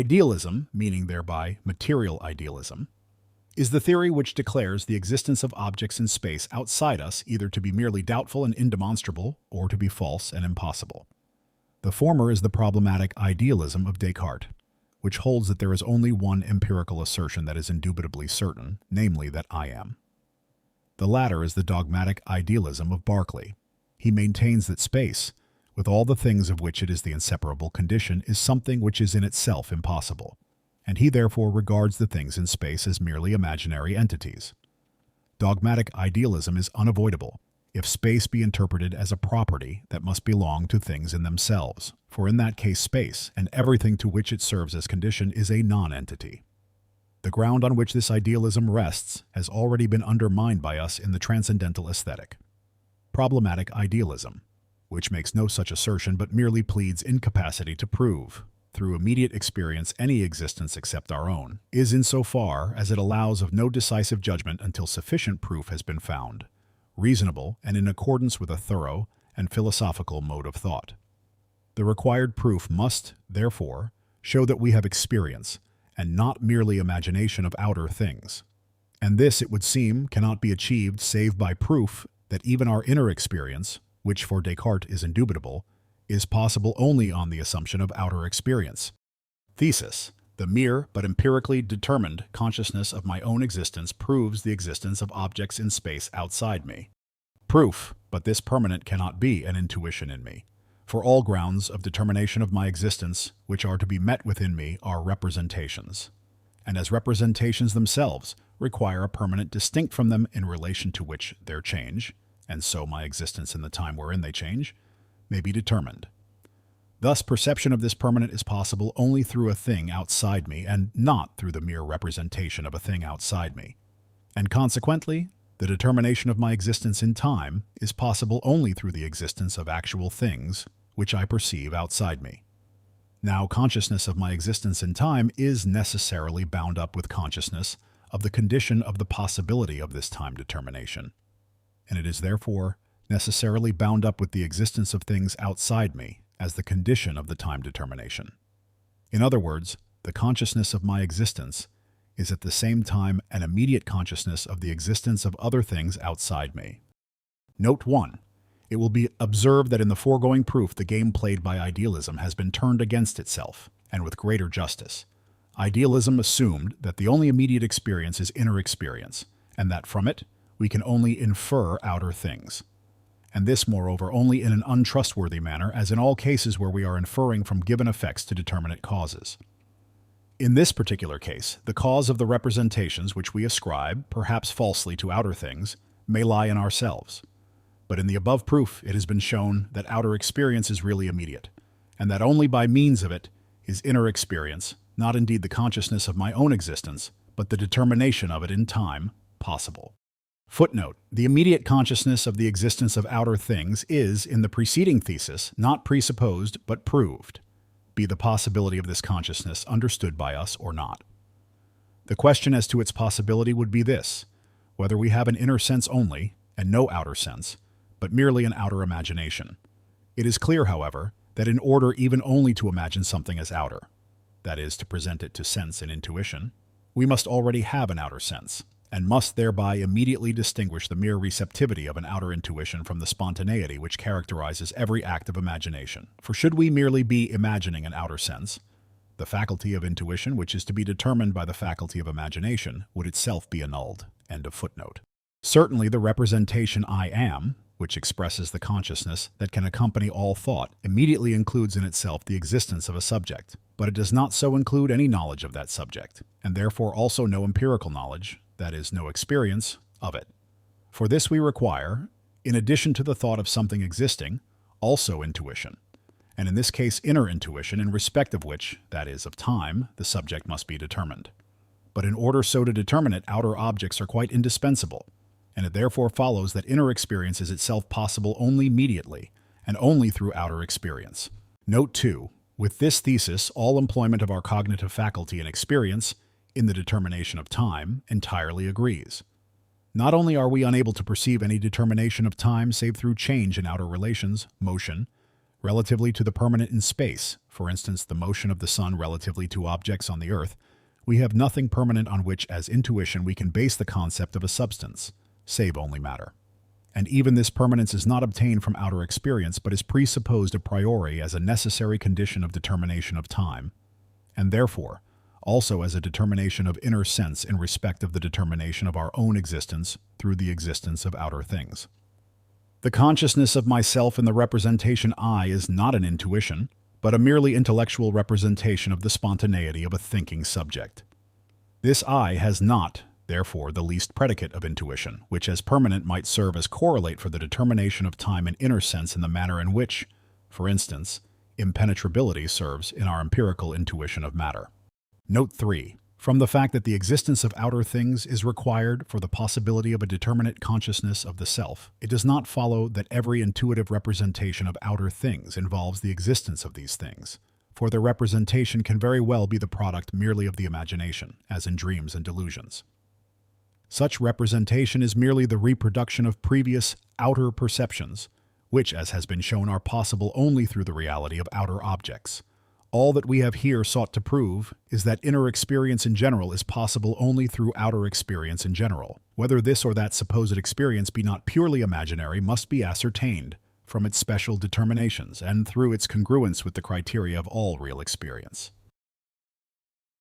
Idealism, meaning thereby material idealism, is the theory which declares the existence of objects in space outside us either to be merely doubtful and indemonstrable or to be false and impossible. The former is the problematic idealism of Descartes, which holds that there is only one empirical assertion that is indubitably certain, namely that I am. The latter is the dogmatic idealism of Berkeley. He maintains that space, with all the things of which it is the inseparable condition, is something which is in itself impossible, and he therefore regards the things in space as merely imaginary entities. Dogmatic idealism is unavoidable if space be interpreted as a property that must belong to things in themselves, for in that case space, and everything to which it serves as condition, is a non-entity. The ground on which this idealism rests has already been undermined by us in the transcendental aesthetic. Problematic idealism, which makes no such assertion but merely pleads incapacity to prove, through immediate experience, any existence except our own, is insofar as it allows of no decisive judgment until sufficient proof has been found, reasonable and in accordance with a thorough and philosophical mode of thought. The required proof must, therefore, show that we have experience, and not merely imagination of outer things. And this, it would seem, cannot be achieved save by proof that even our inner experience, which for Descartes is indubitable, is possible only on the assumption of outer experience. Thesis: the mere but empirically determined consciousness of my own existence proves the existence of objects in space outside me. Proof: but this permanent cannot be an intuition in me, for all grounds of determination of my existence which are to be met within me are representations, and as representations themselves require a permanent distinct from them in relation to which their change, and so my existence in the time wherein they change, may be determined. Thus, perception of this permanent is possible only through a thing outside me, and not through the mere representation of a thing outside me. And consequently, the determination of my existence in time is possible only through the existence of actual things which I perceive outside me. Now, consciousness of my existence in time is necessarily bound up with consciousness of the condition of the possibility of this time determination, and it is therefore necessarily bound up with the existence of things outside me as the condition of the time determination. In other words, the consciousness of my existence is at the same time an immediate consciousness of the existence of other things outside me. Note 1. It will be observed that in the foregoing proof the game played by idealism has been turned against itself, and with greater justice. Idealism assumed that the only immediate experience is inner experience, and that from it we can only infer outer things. And this, moreover, only in an untrustworthy manner, as in all cases where we are inferring from given effects to determinate causes. In this particular case, the cause of the representations which we ascribe, perhaps falsely, to outer things, may lie in ourselves. But in the above proof it has been shown that outer experience is really immediate, and that only by means of it is inner experience, not indeed the consciousness of my own existence, but the determination of it in time, possible. Footnote: the immediate consciousness of the existence of outer things is, in the preceding thesis, not presupposed but proved, be the possibility of this consciousness understood by us or not. The question as to its possibility would be this: whether we have an inner sense only, and no outer sense, but merely an outer imagination. It is clear, however, that in order even only to imagine something as outer, that is, to present it to sense and intuition, we must already have an outer sense, and must thereby immediately distinguish the mere receptivity of an outer intuition from the spontaneity which characterizes every act of imagination. For should we merely be imagining an outer sense, the faculty of intuition, which is to be determined by the faculty of imagination, would itself be annulled. End of footnote. Certainly the representation I am, which expresses the consciousness that can accompany all thought, immediately includes in itself the existence of a subject, but it does not so include any knowledge of that subject, and therefore also no empirical knowledge, that is, no experience, of it. For this we require, in addition to the thought of something existing, also intuition, and in this case inner intuition, in respect of which, that is, of time, the subject must be determined. But in order so to determine it, outer objects are quite indispensable, and it therefore follows that inner experience is itself possible only mediately, and only through outer experience. Note 2. With this thesis, all employment of our cognitive faculty and experience in the determination of time entirely agrees. Not only are we unable to perceive any determination of time save through change in outer relations, motion, Relatively to the permanent in space, for instance the motion of the sun relatively to objects on the Earth, we have nothing permanent on which as intuition we can base the concept of a substance, save only matter. And even this permanence is not obtained from outer experience but is presupposed a priori as a necessary condition of determination of time, and therefore also as a determination of inner sense in respect of the determination of our own existence through the existence of outer things. The consciousness of myself in the representation I is not an intuition, but a merely intellectual representation of the spontaneity of a thinking subject. This I has not, therefore, the least predicate of intuition, which as permanent might serve as correlate for the determination of time in inner sense in the manner in which, for instance, impenetrability serves in our empirical intuition of matter. Note 3. From the fact that the existence of outer things is required for the possibility of a determinate consciousness of the self, it does not follow that every intuitive representation of outer things involves the existence of these things, for their representation can very well be the product merely of the imagination, as in dreams and delusions. Such representation is merely the reproduction of previous outer perceptions, which, as has been shown, are possible only through the reality of outer objects. All that we have here sought to prove is that inner experience in general is possible only through outer experience in general. Whether this or that supposed experience be not purely imaginary must be ascertained from its special determinations and through its congruence with the criteria of all real experience.